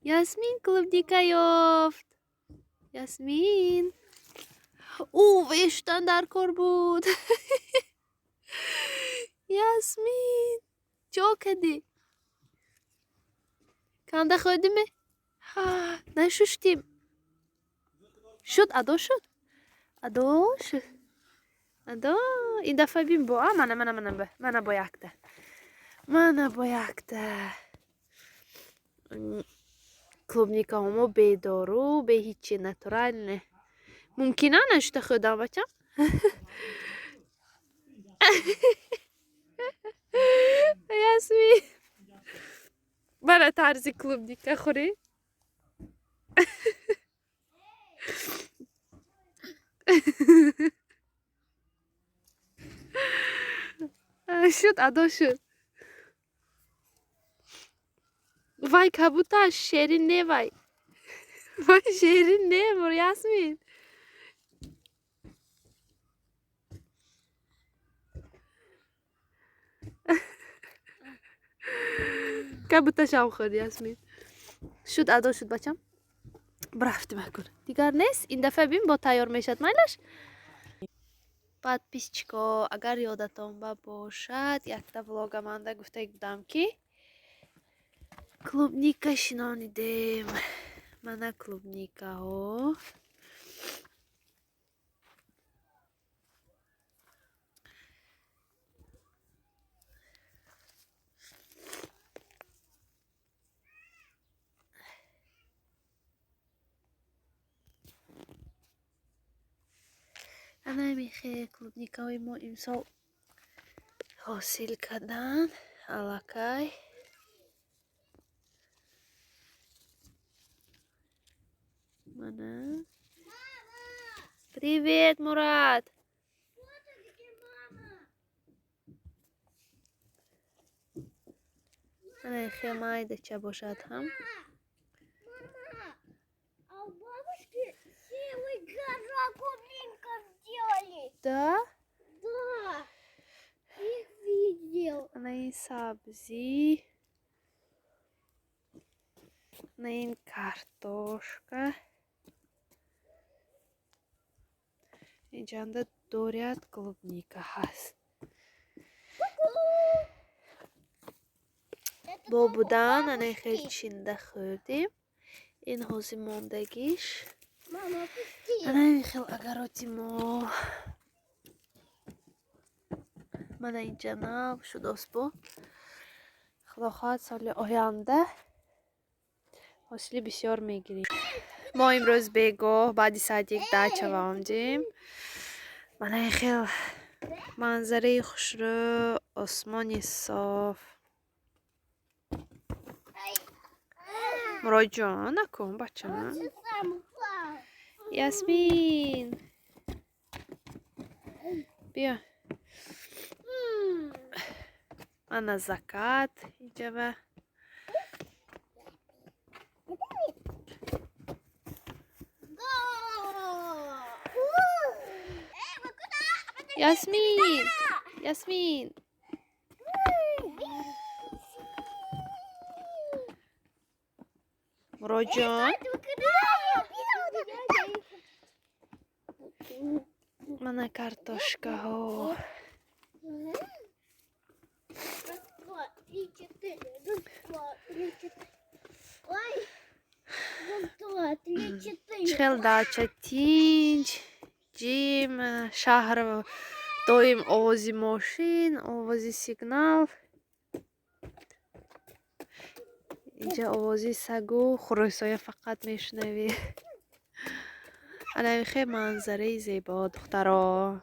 ясмин клубника ёфт. ясмин вештан дар кор буд. ясмин чо кади? канда ходиме? нашуштим. шуд адо шуд. адо шуд. адо ин дафъа бин бо мана бо якта. мана бо якта. клубникаҳомо бедору бе ҳичи натуральне. мумкина нашута хӯдан бачам? ясмин бара тарзи клубника хӯрӣ? шуд адо шуд. вай кабуташ шерин не вай. вай шерин не бур ясмин. кабуташам хӯрд ясмин. шуд адо шуд бачам. брафти макун. дигар нест. ин дафъа бин бо тайёр мешад майлаш. подписчико агар ёдатон бошад якта влогаманда гуфта будам ки клубника шинонидем. мана клубникаҳо анамихе клубникаҳои мо имсол ҳосил кардан аллакай. мана привет мурат. анамихе майдача бошад ҳам. Да? Да, их видел. на ин сабзи, на ин картошка. инҷанда дурят клубника ҳаст. бо будан ана хел чинда хӯрдим. ин ҳозир мондагиш. Мама, пусти. ана ин хел агароти мо. мана инҷа нав шуд осбоб. худо хоҳад соли оянда ҳосили бисёр мегирем. мо имрӯз бегоҳ баъди саати 1 дача омдем. мана ин хел манзараи хушрӯ, осмони соф. муроҷон накун бачам. Сам упал. ясмин биё. мана закат инҷава. ясмин ясмин муроҷон мана картошкаҳо. чхел дача тинҷ ҷим шаҳр доим овози мошин овози сигнал. инҷа овози сагу хурӯсоя фақат мешунавӣ. анамихе манзараи зебо духтаро.